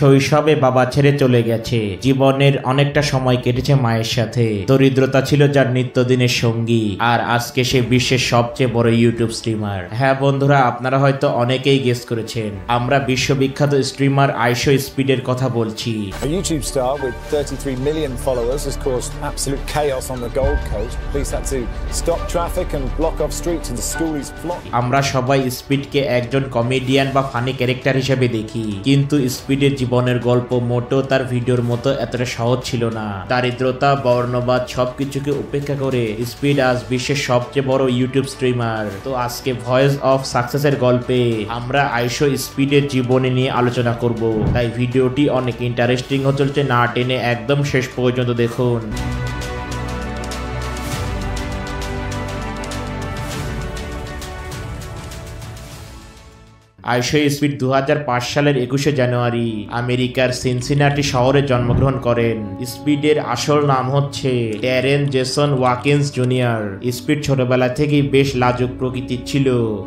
শৈশবে বাবা ছেড়ে চলে গেছে, জীবনের অনেকটা সময় কেটেছে মায়ের সাথে। দরিদ্রতা ছিল যার নিত্যদিনের সঙ্গী, আর আজকে সে বিশ্বের সবচেয়ে বড় ইউটিউব স্ট্রিমার। হ্যাঁ বন্ধুরা, আপনারা হয়তো অনেকেই গেস করেছেন, আমরা বিশ্ববিখ্যাত স্ট্রিমার আইশো স্পিডের কথা বলছি। A YouTube star with 33 million followers has caused absolute chaos on the Gold Coast. Police had to stop traffic and block off streets and the stories flocked. আমরা সবাই স্পিডকে একজন কমেডিয়ান বা ফানি ক্যারেক্টার হিসেবে দেখি, কিন্তু স্পিডের জীবনের গল্প মোটেও তার ভিডিওর মতো এতটা সহজ ছিল না। দারিদ্রতা, বর্ণবাদ সবকিছুকে উপেক্ষা করে স্পিড আজ বিশ্বের সবচেয়ে বড় ইউটিউব স্ট্রিমার। তো আজকে ভয়েস অফ সাকসেসের গল্পে আমরা আইশো স্পিডের জীবনে নিয়ে আলোচনা করব, তাই ভিডিওটি অনেক ইন্টারেস্টিং হতে চলছে, না টেনে একদম শেষ পর্যন্ত দেখুন। আইশো স্পিড 2005 সালের 21শে জানুয়ারি আমেরিকার সিনসিনাটি শহরে জন্মগ্রহণ করেন। স্পিডের আসল নাম হচ্ছে ড্যারেন জেসন ওয়াকিন্স জুনিয়র। স্পিড ছোটবেলা থেকেই বেশ লাজুক প্রকৃতির ছিল।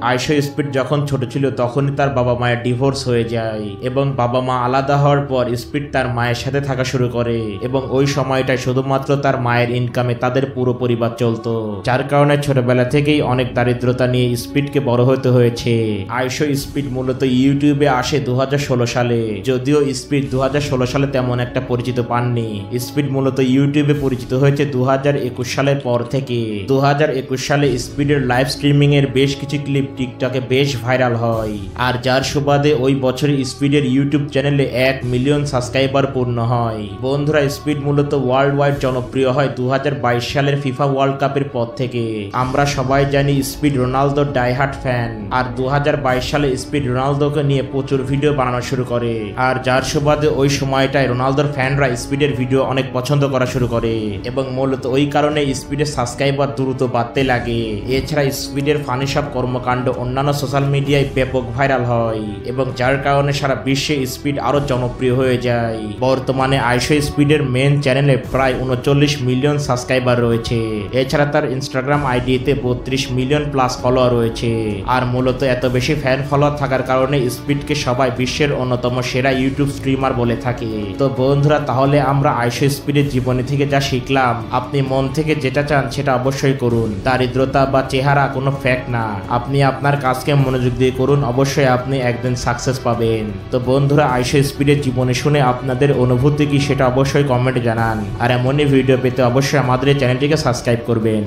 আইশো স্পিড যখন ছোট ছিল তখনই তার বাবা মায়ের ডিভোর্স হয়ে যায়, এবং বাবা মা আলাদা হওয়ার পর স্পিড তার মায়ের সাথে থাকা শুরু করে, এবং ওই সময়টায় শুধুমাত্র তার মায়ের ইনকামে তাদের পুরো পরিবার চলতো, যার কারণে ছোটবেলা থেকেই অনেক দারিদ্রতা নিয়ে স্পিডকে বড় হতে হয়েছে। আইশো স্পিড মূলত ইউটিউবে আসে 2016 সালে, যদিও স্পিড 2016 সালে তেমন একটা পরিচিত পাননি। স্পিড মূলত ইউটিউবে পরিচিত হয়েছে 2021 সালের পর থেকে। 2021 সালে স্পিডের লাইভ স্ট্রিমিং এর বেশ কিছু ক্লিপ টিকটকে বেশ ভাইরাল হয়, আর যার সুবাদে ওই বছরে স্পিডের ইউটিউব চ্যানেলে 1 মিলিয়ন সাবস্ক্রাইবার পূর্ণ হয়। বন্ধুরা, স্পিড মূলত ওয়ার্ল্ড ওয়াইড জনপ্রিয় হয় 2022 সালের ফিফা ওয়ার্ল্ড কাপের পর থেকে। আমরা সবাই জানি স্পিড রোনালদোর ডাইহার্ট ফ্যান, আর 2022 সালে স্পিড রোনালদোকে নিয়ে প্রচুর ভিডিও বানানো শুরু করে, আর যার সুবাদে ওই সময়টায় রোনালদোর ফ্যানরা স্পিডের ভিডিও অনেক পছন্দ করা শুরু করে, এবং মূলত ওই কারণে স্পিডের সাবস্ক্রাইবার দ্রুত বাড়তে লাগে। এছাড়া স্পিডের ফানি সব কর্মকাণ্ড অন্যান্য সোশ্যাল মিডিয়ায় ব্যাপক ভাইরাল হয়, এবং যার কারণে সারা বিশ্বে স্পিড আরো জনপ্রিয় হয়ে যায়। বর্তমানে আইশো স্পিডের মেন চ্যানেলে প্রায় 39 মিলিয়ন সাবস্ক্রাইবার রয়েছে। এছাড়া তার ইনস্টাগ্রাম আইডিতে 32 মিলিয়ন প্লাস ফলোয়ার রয়েছে, আর মূলত এত বেশি ফ্যান ফলোয়ার থাকার কারণে স্পিডকে সবাই বিশ্বের অন্যতম সেরা ইউটিউব স্ট্রিমার বলে থাকে। তো বন্ধুরা, তাহলে আমরা আইশো স্পিডের জীবনী থেকে যা শিখলাম, আপনি মন থেকে যেটা চান সেটা অবশ্যই করুন। দারিদ্রতা বা চেহারা কোনো ফ্যাক্ট না, আপনি আপনার কাজকে মনোযোগ দিয়ে করুন, অবশ্যই আপনি একদিন সাকসেস পাবেন। তো বন্ধুরা, আইশো স্পিডের জীবনী শুনে আপনাদের অনুভূতি কি সেটা অবশ্যই কমেন্টে জানান, আর এমনই ভিডিও পেতে অবশ্যই আমাদের এই চ্যানেলটিকে সাবস্ক্রাইব করবেন।